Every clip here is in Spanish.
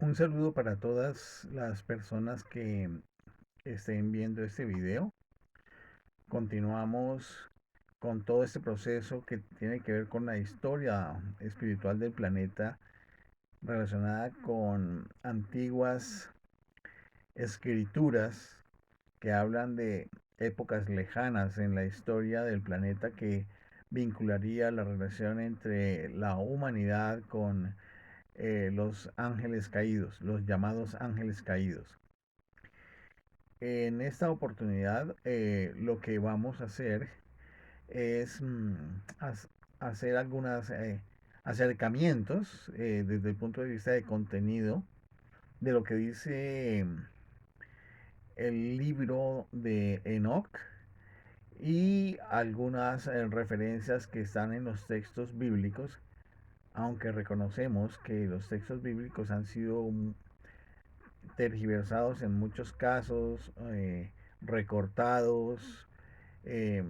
Un saludo para todas las personas que estén viendo este video. Continuamos con todo este proceso que tiene que ver con la historia espiritual del planeta relacionada con antiguas escrituras que hablan de épocas lejanas en la historia del planeta que vincularía la relación entre la humanidad con los ángeles caídos, los llamados ángeles caídos. En esta oportunidad lo que vamos a hacer es hacer algunos acercamientos desde el punto de vista de contenido de lo que dice el libro de Enoch y algunas referencias que están en los textos bíblicos, aunque reconocemos que los textos bíblicos han sido tergiversados en muchos casos, recortados, eh,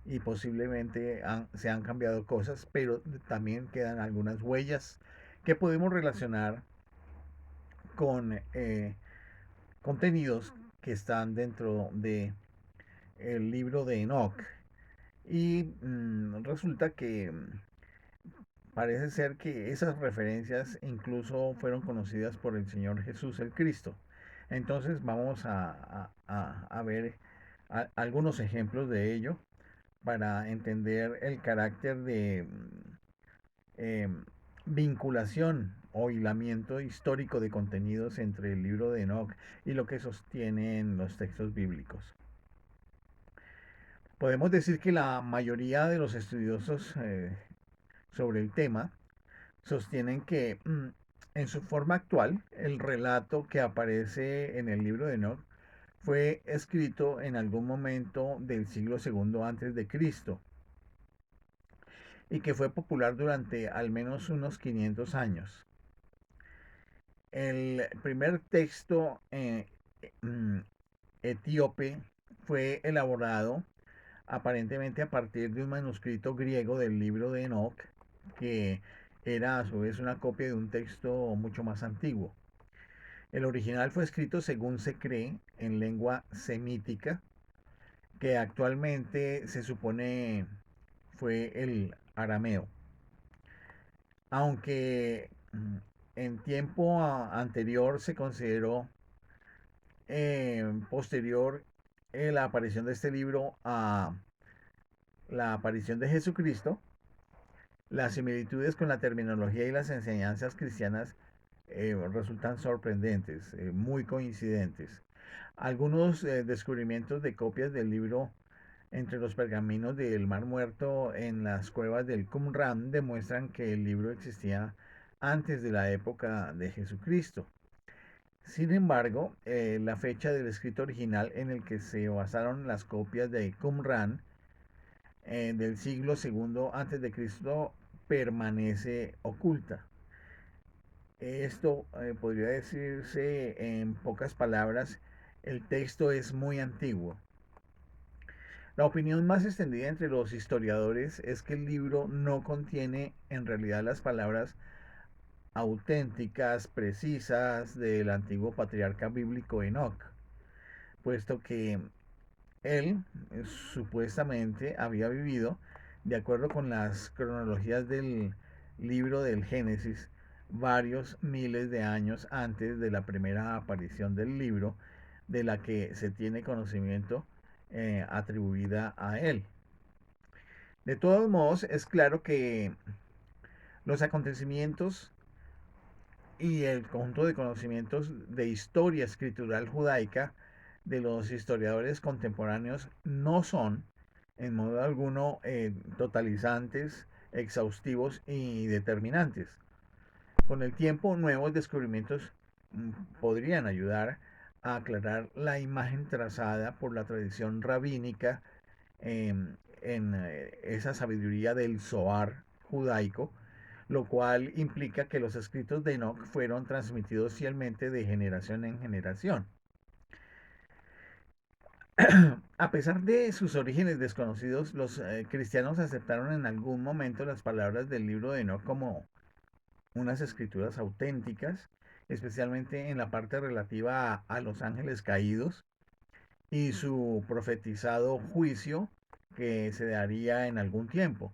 y posiblemente se han cambiado cosas, pero también quedan algunas huellas que podemos relacionar con contenidos que están dentro de el libro de Enoch. Y resulta que parece ser que esas referencias incluso fueron conocidas por el Señor Jesús el Cristo. Entonces vamos a ver algunos ejemplos de ello para entender el carácter de eh, vinculación o hilamiento histórico de contenidos entre el libro de Enoch y lo que sostienen los textos bíblicos. Podemos decir que la mayoría de los estudiosos sobre el tema sostienen que en su forma actual el relato que aparece en el libro de Enoch fue escrito en algún momento del siglo segundo antes de Cristo y que fue popular durante al menos unos 500 años. El primer texto mm, etíope fue elaborado aparentemente a partir de un manuscrito griego del libro de Enoch, que era a su vez una copia de un texto mucho más antiguo. El original fue escrito, según se cree, en lengua semítica, que actualmente se supone fue el arameo. Aunque en tiempo anterior se consideró posterior la aparición de este libro a la aparición de Jesucristo, las similitudes con la terminología y las enseñanzas cristianas resultan sorprendentes, muy coincidentes. Algunos descubrimientos de copias del libro entre los pergaminos del Mar Muerto en las cuevas del Qumran demuestran que el libro existía antes de la época de Jesucristo. Sin embargo, la fecha del escrito original en el que se basaron las copias de Qumran del siglo segundo antes de Cristo permanece oculta. Esto podría decirse en pocas palabras, el texto es muy antiguo. La opinión más extendida entre los historiadores es que el libro no contiene en realidad las palabras auténticas, precisas del antiguo patriarca bíblico Enoch, puesto que él supuestamente había vivido, de acuerdo con las cronologías del libro del Génesis, varios miles de años antes de la primera aparición del libro, de la que se tiene conocimiento atribuida a él. De todos modos, es claro que los acontecimientos y el conjunto de conocimientos de historia escritural judaica de los historiadores contemporáneos no son en modo alguno totalizantes, exhaustivos y determinantes. Con el tiempo, nuevos descubrimientos podrían ayudar a aclarar la imagen trazada por la tradición rabínica en esa sabiduría del Zohar judaico, lo cual implica que los escritos de Enoch fueron transmitidos fielmente de generación en generación. A pesar de sus orígenes desconocidos, los cristianos aceptaron en algún momento las palabras del libro de Enoch como unas escrituras auténticas especialmente en la parte relativa a los ángeles caídos y su profetizado juicio que se daría en algún tiempo.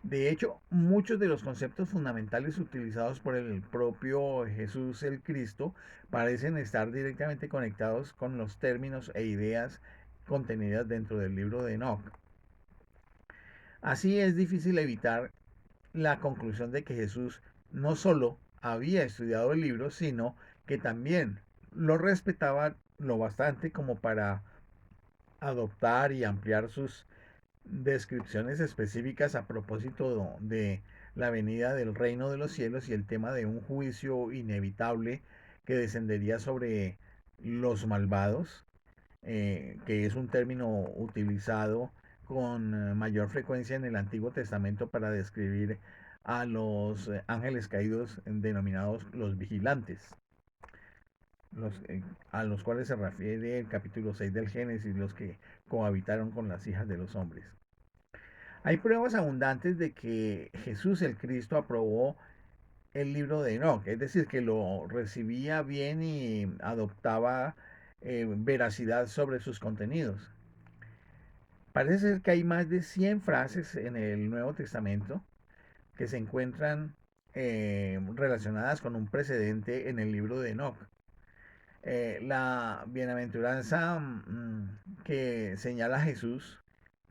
De hecho, muchos de los conceptos fundamentales utilizados por el propio Jesús el Cristo parecen estar directamente conectados con los términos e ideas contenidas dentro del libro de Enoch. Así es difícil evitar la conclusión de que Jesús no solo había estudiado el libro, sino que también lo respetaba lo bastante como para adoptar y ampliar sus descripciones específicas a propósito de la venida del reino de los cielos y el tema de un juicio inevitable que descendería sobre los malvados, que es un término utilizado con mayor frecuencia en el Antiguo Testamento para describir a los ángeles caídos denominados los vigilantes, a los cuales se refiere el capítulo 6 del Génesis, los que cohabitaron con las hijas de los hombres. Hay pruebas abundantes de que Jesús el Cristo aprobó el libro de Enoch, es decir, que lo recibía bien y adoptaba veracidad sobre sus contenidos. Parece ser que hay más de 100 frases en el Nuevo Testamento que se encuentran relacionadas con un precedente en el libro de Enoch. La bienaventuranza que señala Jesús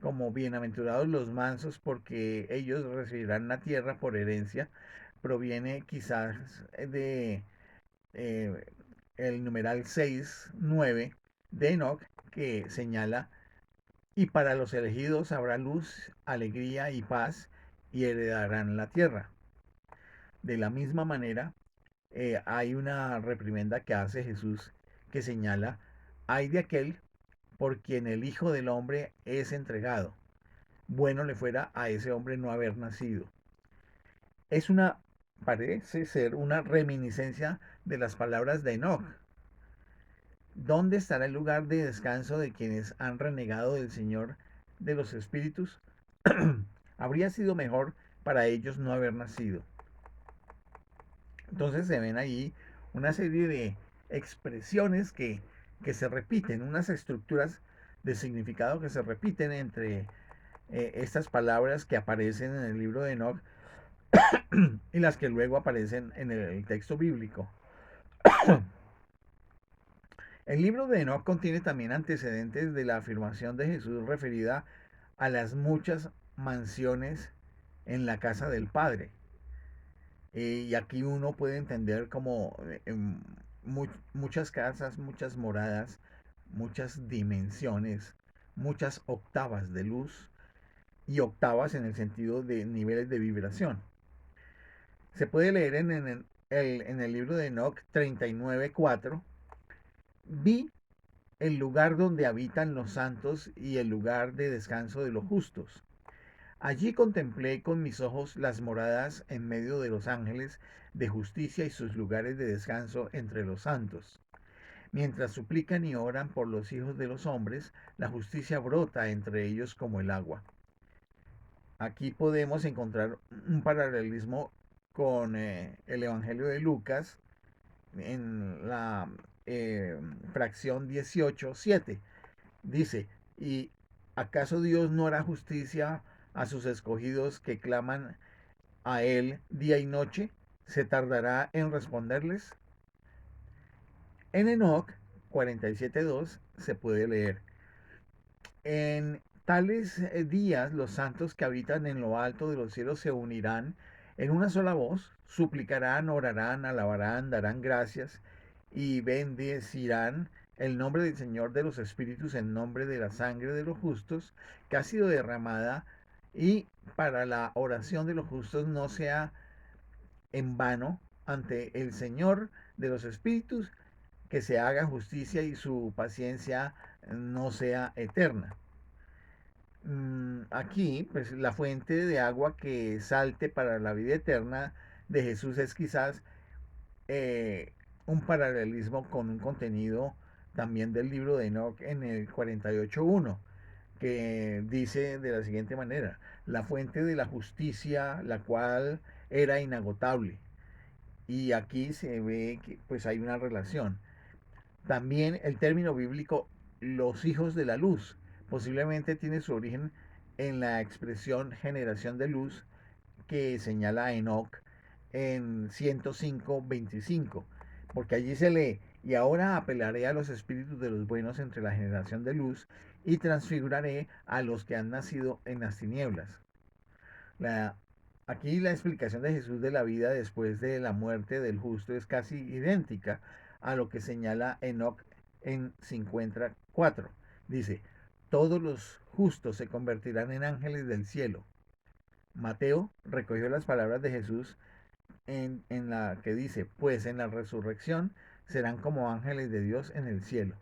como bienaventurados los mansos porque ellos recibirán la tierra por herencia, proviene quizás de el numeral 6:9 de Enoch, que señala: y para los elegidos habrá luz, alegría y paz, y heredarán la tierra. De la misma manera, hay una reprimenda que hace Jesús que señala: hay de aquel por quien el Hijo del Hombre es entregado. Bueno le fuera a ese hombre no haber nacido. Es una, parece ser una reminiscencia de las palabras de Enoch. ¿Dónde estará el lugar de descanso de quienes han renegado del Señor de los Espíritus? Habría sido mejor para ellos no haber nacido. Entonces se ven ahí una serie de expresiones que se repiten, unas estructuras de significado que se repiten entre estas palabras que aparecen en el libro de Enoch y las que luego aparecen en el texto bíblico. El libro de Enoch contiene también antecedentes de la afirmación de Jesús referida a las muchas mansiones en la casa del Padre. Y aquí uno puede entender como muchas casas, muchas moradas, muchas dimensiones, muchas octavas de luz y octavas en el sentido de niveles de vibración. Se puede leer en el libro de Enoch 39:4. Vi el lugar donde habitan los santos y el lugar de descanso de los justos. Allí contemplé con mis ojos las moradas en medio de los ángeles de justicia y sus lugares de descanso entre los santos. Mientras suplican y oran por los hijos de los hombres, la justicia brota entre ellos como el agua. Aquí podemos encontrar un paralelismo con el Evangelio de Lucas en la fracción 18:7. Dice: ¿y acaso Dios no hará justicia a sus escogidos que claman a Él día y noche? ¿Se tardará en responderles? En Enoch 47:2 se puede leer: en tales días los santos que habitan en lo alto de los cielos se unirán en una sola voz, suplicarán, orarán, alabarán, darán gracias y bendecirán el nombre del Señor de los Espíritus en nombre de la sangre de los justos que ha sido derramada, y para la oración de los justos no sea en vano ante el Señor de los Espíritus, que se haga justicia y su paciencia no sea eterna. Aquí, pues la fuente de agua que salte para la vida eterna de Jesús es quizás eh, un paralelismo con un contenido también del libro de Enoch en el 48:1, que dice de la siguiente manera: la fuente de la justicia, la cual era inagotable, Y aquí se ve que pues hay una relación. También el término bíblico los hijos de la luz posiblemente tiene su origen en la expresión generación de luz que señala Enoch en 105:25, porque allí se lee, y ahora apelaré a los espíritus de los buenos entre la generación de luz y transfiguraré a los que han nacido en las tinieblas. La, Aquí la explicación de Jesús de la vida después de la muerte del justo es casi idéntica a lo que señala Enoch en 54. Dice, todos los justos se convertirán en ángeles del cielo. Mateo recogió las palabras de Jesús en la que dice, pues en la resurrección serán como ángeles de Dios en el cielo.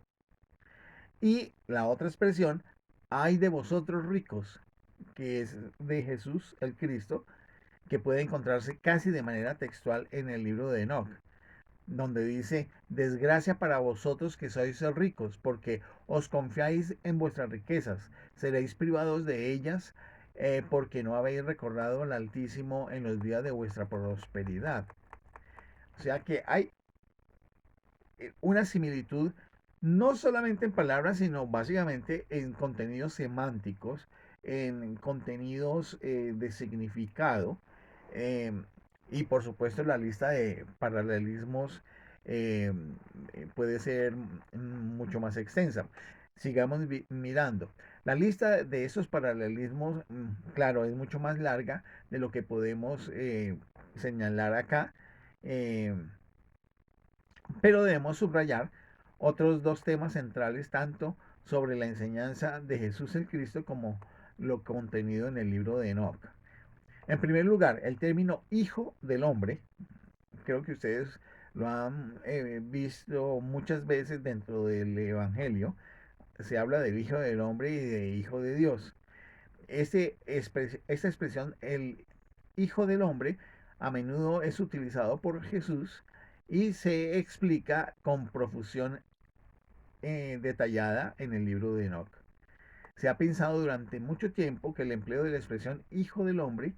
Y la otra expresión, ay de vosotros ricos, que es de Jesús el Cristo, que puede encontrarse casi de manera textual en el libro de Enoch, donde dice, desgracia para vosotros que sois ricos, porque os confiáis en vuestras riquezas, seréis privados de ellas, porque no habéis recordado al Altísimo en los días de vuestra prosperidad. O sea que hay una similitud no solamente en palabras, sino básicamente en contenidos semánticos, en contenidos de significado, eh, y por supuesto la lista de paralelismos eh, puede ser mucho más extensa. Sigamos mirando. La lista de esos paralelismos, claro, es mucho más larga de lo que podemos señalar acá. eh, pero debemos subrayar otros dos temas centrales, tanto sobre la enseñanza de Jesús el Cristo como lo contenido en el libro de Enoch. En primer lugar, el término hijo del hombre, creo que ustedes lo han visto muchas veces dentro del Evangelio, se habla del hijo del hombre y de hijo de Dios. Esta expresión, el hijo del hombre, a menudo es utilizado por Jesús y se explica con profusión detallada en el libro de Enoch. Se ha pensado durante mucho tiempo que el empleo de la expresión hijo del hombre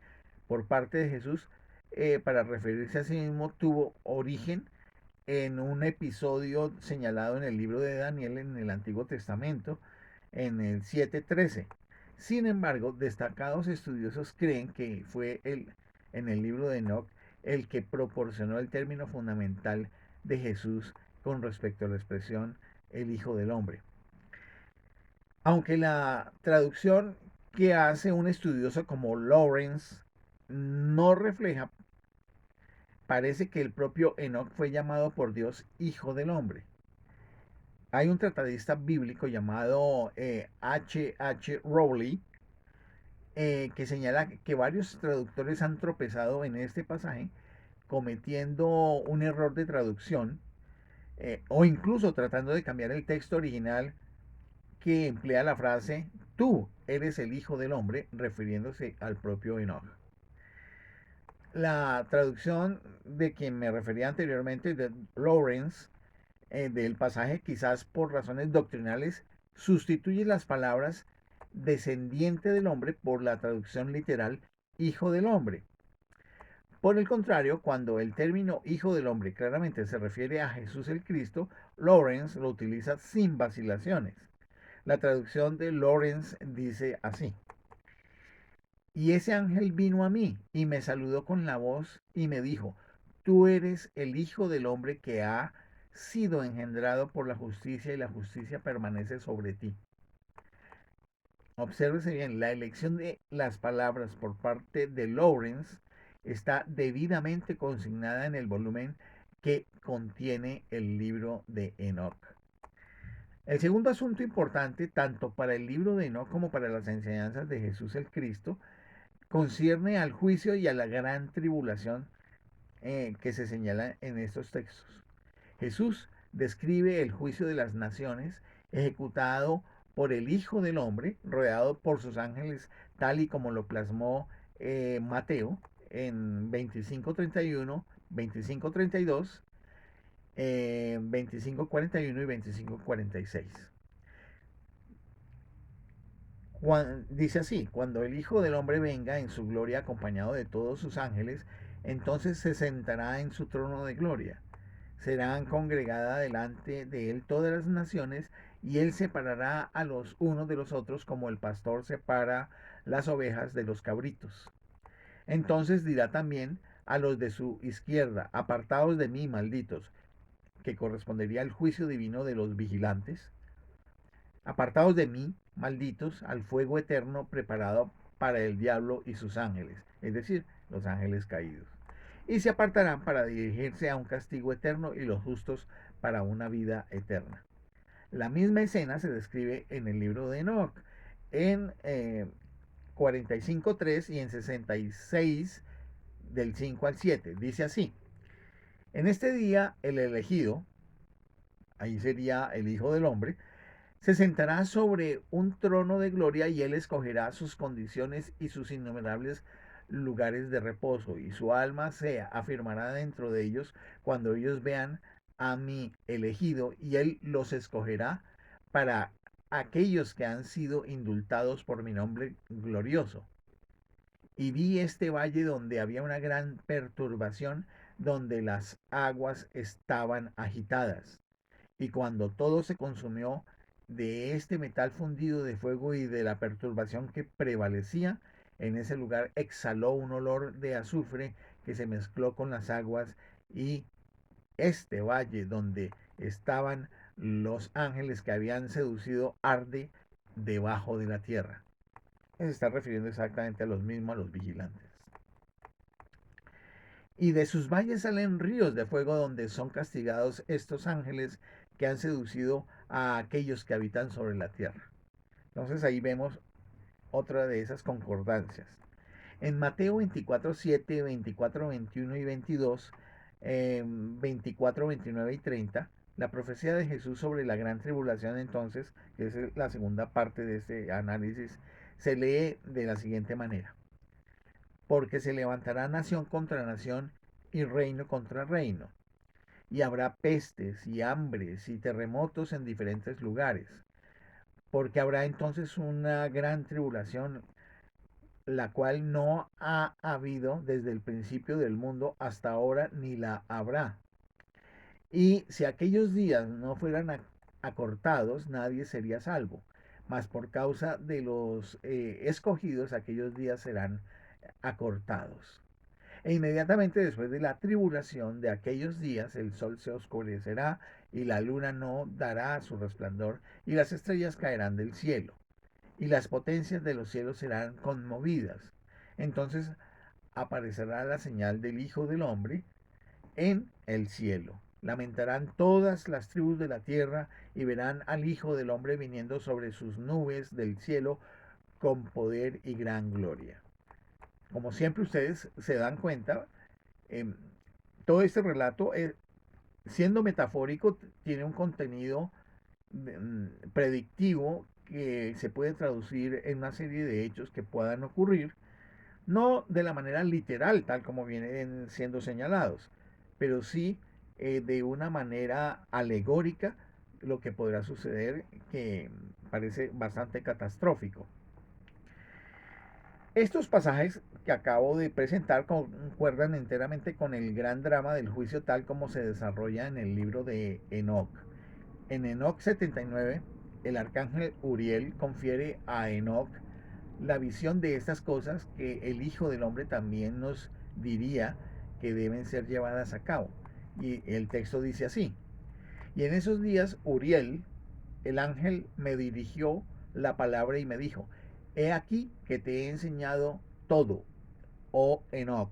por parte de Jesús para referirse a sí mismo tuvo origen en un episodio señalado en el libro de Daniel en el Antiguo Testamento, en el 7:13. Sin embargo, destacados estudiosos creen que fue en el libro de Enoch el que proporcionó el término fundamental de Jesús con respecto a la expresión el Hijo del Hombre. Aunque la traducción que hace un estudioso como Lawrence no refleja, parece que el propio Enoch fue llamado por Dios Hijo del Hombre. Hay un tratadista bíblico llamado H. Rowley que señala que varios traductores han tropezado en este pasaje cometiendo un error de traducción o incluso tratando de cambiar el texto original que emplea la frase tú eres el hijo del hombre refiriéndose al propio Enoch. La traducción de quien me refería anteriormente, de Lawrence, del pasaje, quizás por razones doctrinales, sustituye las palabras descendiente del hombre por la traducción literal hijo del hombre. Por el contrario, cuando el término hijo del hombre claramente se refiere a Jesús el Cristo, Lawrence lo utiliza sin vacilaciones. La traducción de Lawrence dice así: y ese ángel vino a mí y me saludó con la voz y me dijo, tú eres el hijo del hombre que ha sido engendrado por la justicia y la justicia permanece sobre ti. Obsérvese bien, la elección de las palabras por parte de Lawrence está debidamente consignada en el volumen que contiene el libro de Enoch. El segundo asunto importante, tanto para el libro de Enoch como para las enseñanzas de Jesús el Cristo, concierne al juicio y a la gran tribulación que se señala en estos textos. Jesús describe el juicio de las naciones ejecutado por el Hijo del Hombre, rodeado por sus ángeles, tal y como lo plasmó Mateo en 25:31, 25:32, 25:41 y 25:46. Dice así, cuando el Hijo del Hombre venga en su gloria acompañado de todos sus ángeles, Entonces se sentará en su trono de gloria. Serán congregadas delante de él todas las naciones, y él separará a los unos de los otros como el pastor separa las ovejas de los cabritos. Entonces dirá también a los de su izquierda: apartaos de mí, malditos, que correspondería al juicio divino de los vigilantes. Apartaos de mí, malditos, al fuego eterno preparado para el diablo y sus ángeles, es decir, los ángeles caídos. Y se apartarán para dirigirse a un castigo eterno, y los justos para una vida eterna. La misma escena se describe en el libro de Enoch, en 45:3 y en 66 del 5 al 7. Dice así: en este día el elegido, ahí sería el Hijo del Hombre, se sentará sobre un trono de gloria, y él escogerá sus condiciones y sus innumerables lugares de reposo, y su alma se afirmará dentro de ellos cuando ellos vean a mi elegido, y él los escogerá para aquellos que han sido indultados por mi nombre glorioso. Y vi este valle donde había una gran perturbación, donde las aguas estaban agitadas. Y cuando todo se consumió de este metal fundido de fuego y de la perturbación que prevalecía, en ese lugar exhaló un olor de azufre que se mezcló con las aguas, y este valle donde estaban los ángeles que habían seducido arde debajo de la tierra. Se está refiriendo exactamente a los mismos, a los vigilantes. Y de sus valles salen ríos de fuego, donde son castigados estos ángeles que han seducido a aquellos que habitan sobre la tierra. Entonces ahí vemos otra de esas concordancias. En Mateo 24:7, 24, 21 y 22, 24, 29 y 30, la profecía de Jesús sobre la gran tribulación, entonces, que es la segunda parte de este análisis, se lee de la siguiente manera: porque se levantará nación contra nación y reino contra reino, y habrá pestes y hambres y terremotos en diferentes lugares, porque habrá entonces una gran tribulación, la cual no ha habido desde el principio del mundo hasta ahora, ni la habrá. Y si aquellos días no fueran acortados, nadie sería salvo, mas por causa de los escogidos, aquellos días serán acortados. E inmediatamente después de la tribulación de aquellos días, el sol se oscurecerá, y la luna no dará su resplandor, y las estrellas caerán del cielo, y las potencias de los cielos serán conmovidas. Entonces aparecerá la señal del Hijo del Hombre en el cielo. Lamentarán todas las tribus de la tierra, y verán al Hijo del Hombre viniendo sobre sus nubes del cielo con poder y gran gloria. Como siempre ustedes se dan cuenta, eh, todo este relato, siendo metafórico, tiene un contenido predictivo que se puede traducir en una serie de hechos que puedan ocurrir, no de la manera literal, tal como vienen siendo señalados, pero sí de una manera alegórica, lo que podrá suceder, que parece bastante catastrófico. Estos pasajes que acabo de presentar concuerdan enteramente con el gran drama del juicio tal como se desarrolla en el libro de Enoch. En Enoch 79, el arcángel Uriel confiere a Enoch la visión de estas cosas que el Hijo del Hombre también nos diría que deben ser llevadas a cabo. Y el texto dice así: y en esos días Uriel, el ángel, me dirigió la palabra y me dijo: he aquí que te he enseñado todo, oh Enoch,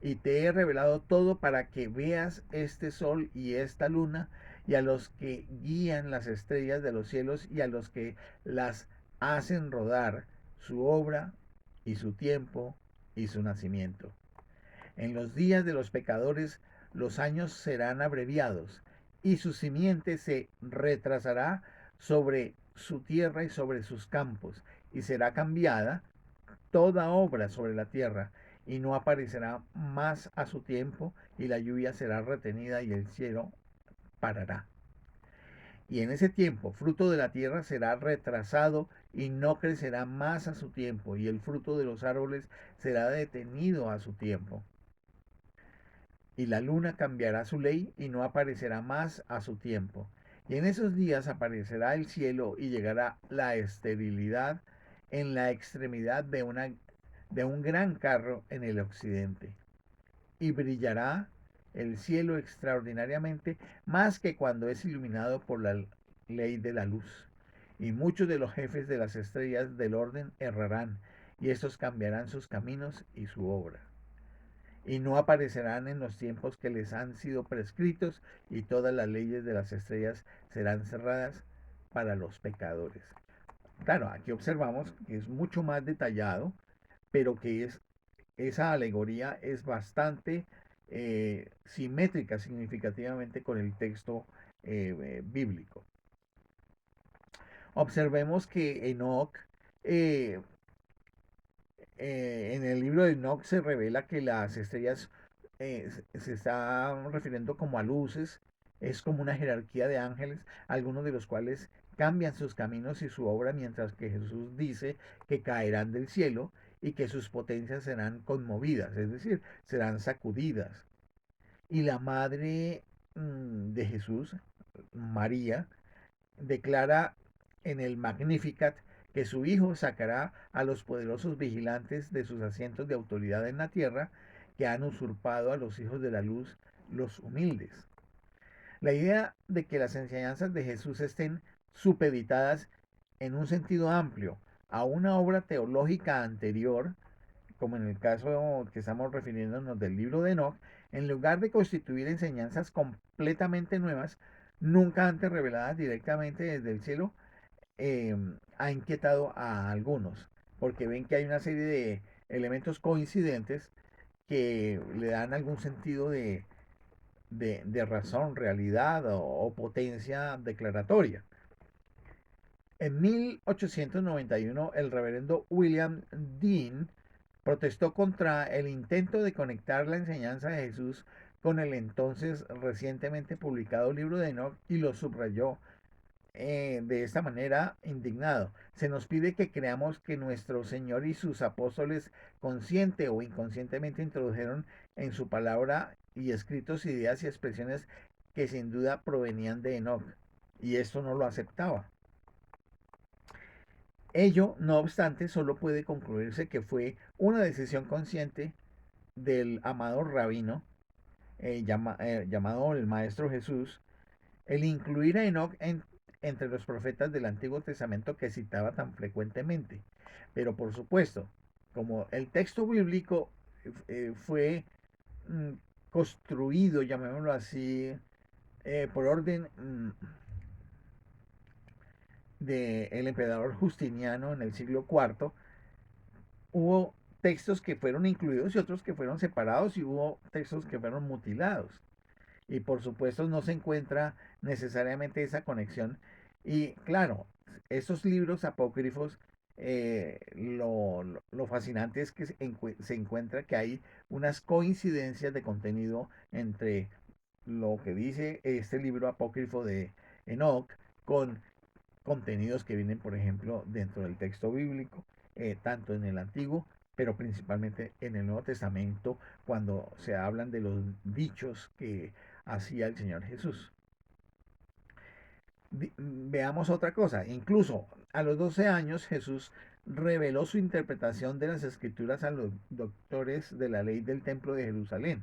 y te he revelado todo para que veas este sol y esta luna, y a los que guían las estrellas de los cielos, y a los que las hacen rodar, su obra y su tiempo y su nacimiento. En los días de los pecadores los años serán abreviados, y su simiente se retrasará sobre su tierra y sobre sus campos, y será cambiada toda obra sobre la tierra, y no aparecerá más a su tiempo, y la lluvia será retenida y el cielo parará. Y en ese tiempo fruto de la tierra será retrasado y no crecerá más a su tiempo, y el fruto de los árboles será detenido a su tiempo. y la luna cambiará su ley y no aparecerá más a su tiempo. Y en esos días aparecerá el cielo y llegará la esterilidad en la extremidad de un gran carro en el occidente. Y brillará el cielo extraordinariamente más que cuando es iluminado por la ley de la luz. Y muchos de los jefes de las estrellas del orden errarán, y estos cambiarán sus caminos y su obra y no aparecerán en los tiempos que les han sido prescritos, y todas las leyes de las estrellas serán cerradas para los pecadores. Claro, aquí observamos que es mucho más detallado, pero que esa alegoría es bastante simétrica significativamente con el texto bíblico. Observemos que Enoch eh, en el libro de Enoch se revela que las estrellas se está refiriendo como a luces, es como una jerarquía de ángeles, algunos de los cuales cambian sus caminos y su obra, mientras que Jesús dice que caerán del cielo y que sus potencias serán conmovidas, es decir, serán sacudidas. Y la madre de Jesús, María, declara en el Magnificat que su Hijo sacará a los poderosos vigilantes de sus asientos de autoridad en la tierra, que han usurpado a los hijos de la luz, los humildes. La idea de que las enseñanzas de Jesús estén supeditadas en un sentido amplio a una obra teológica anterior, como en el caso que estamos refiriéndonos del libro de Enoch, en lugar de constituir enseñanzas completamente nuevas, nunca antes reveladas directamente desde el cielo, ha inquietado a algunos, porque ven que hay una serie de elementos coincidentes que le dan algún sentido de razón, realidad o potencia declaratoria. En 1891, el reverendo William Dean protestó contra el intento de conectar la enseñanza de Jesús con el entonces recientemente publicado libro de Enoch y lo subrayó de esta manera indignado. Se nos pide que creamos que nuestro Señor y sus apóstoles consciente o inconscientemente introdujeron en su palabra y escritos ideas y expresiones que sin duda provenían de Enoch, y esto no lo aceptaba. Ello, no obstante, solo puede concluirse que fue una decisión consciente del amado rabino llamado el Maestro Jesús, el incluir a Enoch entre los profetas del Antiguo Testamento que citaba tan frecuentemente. Pero por supuesto, como el texto bíblico fue mm, construido, llamémoslo así, por orden del emperador Justiniano en el siglo IV, hubo textos que fueron incluidos y otros que fueron separados y hubo textos que fueron mutilados. Y por supuesto no se encuentra necesariamente esa conexión. Y claro, estos libros apócrifos, lo fascinante es que se encuentra que hay unas coincidencias de contenido entre lo que dice este libro apócrifo de Enoch con contenidos que vienen, por ejemplo, dentro del texto bíblico, tanto en el Antiguo, pero principalmente en el Nuevo Testamento, cuando se hablan de los dichos que hacía el Señor Jesús. Veamos otra cosa, incluso a los 12 años Jesús reveló su interpretación de las escrituras a los doctores de la ley del templo de Jerusalén,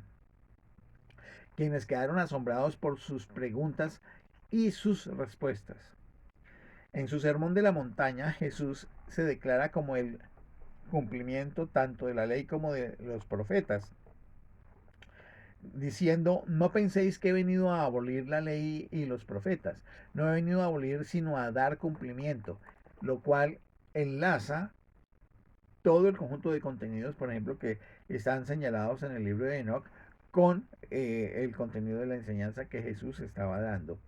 quienes quedaron asombrados por sus preguntas y sus respuestas. En su sermón de la montaña, Jesús se declara como el cumplimiento tanto de la ley como de los profetas, diciendo, no penséis que he venido a abolir la ley y los profetas, no he venido a abolir sino a dar cumplimiento, lo cual enlaza todo el conjunto de contenidos, por ejemplo, que están señalados en el libro de Enoch con el contenido de la enseñanza que Jesús estaba dando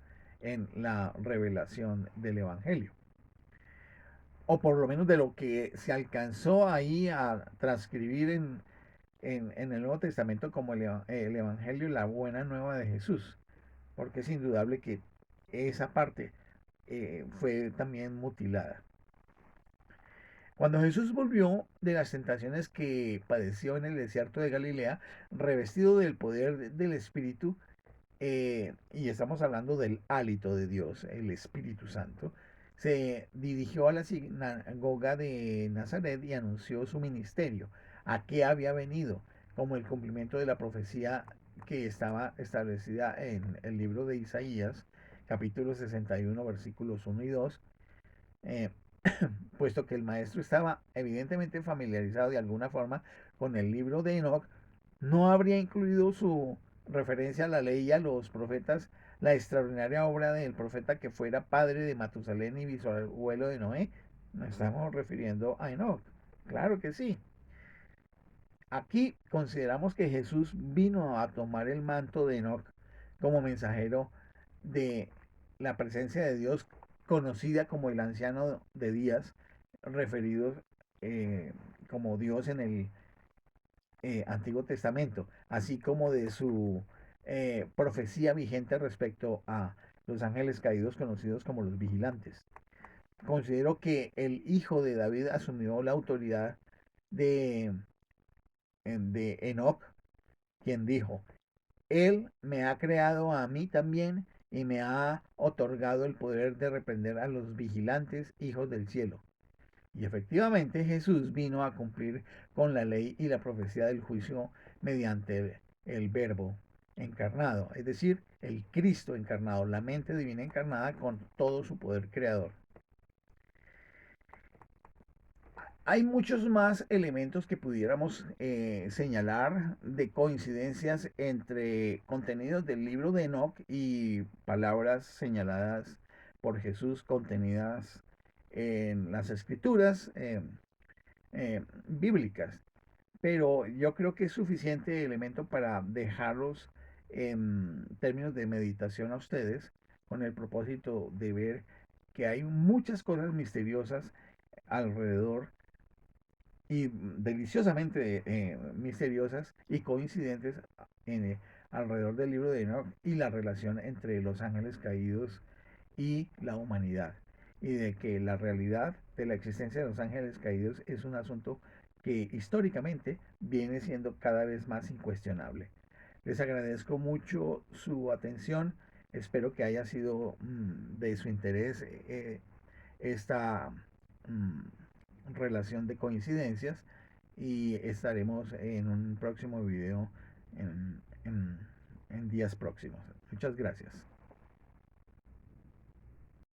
en la revelación del Evangelio, o por lo menos de lo que se alcanzó ahí a transcribir en el Nuevo Testamento como el Evangelio y la buena nueva de Jesús, porque es indudable que esa parte fue también mutilada. Cuando Jesús volvió de las tentaciones que padeció en el desierto de Galilea, revestido del poder del Espíritu, y estamos hablando del hálito de Dios, el Espíritu Santo, se dirigió a la sinagoga de Nazaret y anunció su ministerio, a qué había venido, como el cumplimiento de la profecía que estaba establecida en el libro de Isaías, capítulo 61, versículos 1 y 2, eh, puesto que el maestro estaba evidentemente familiarizado de alguna forma con el libro de Enoch, no habría incluido su referencia a la ley y a los profetas la extraordinaria obra del profeta que fuera padre de Matusalén y bisabuelo de Noé. Nos estamos refiriendo a Enoch. Claro que sí. Aquí consideramos que Jesús vino a tomar el manto de Enoch como mensajero de la presencia de Dios, conocida como el anciano de días, referido eh, como Dios en el Antiguo Testamento, así como de su profecía vigente respecto a los ángeles caídos conocidos como los vigilantes. Considero que el hijo de David asumió la autoridad de, de Enoch, quien dijo, Él me ha creado a mí también y me ha otorgado el poder de reprender a los vigilantes hijos del cielo. Y efectivamente Jesús vino a cumplir con la ley y la profecía del juicio mediante el verbo encarnado, es decir, el Cristo encarnado, la mente divina encarnada con todo su poder creador. Hay muchos más elementos que pudiéramos señalar de coincidencias entre contenidos del libro de Enoch y palabras señaladas por Jesús contenidas en las escrituras bíblicas. Pero yo creo que es suficiente elemento para dejarlos en términos de meditación a ustedes con el propósito de ver que hay muchas cosas misteriosas alrededor y deliciosamente misteriosas y coincidentes en, alrededor del libro de Enoch y la relación entre los ángeles caídos y la humanidad. Y de que la realidad de la existencia de los ángeles caídos es un asunto que históricamente viene siendo cada vez más incuestionable. Les agradezco mucho su atención. Espero que haya sido de su interés esta relación de coincidencias y estaremos en un próximo video en días próximos. Muchas gracias.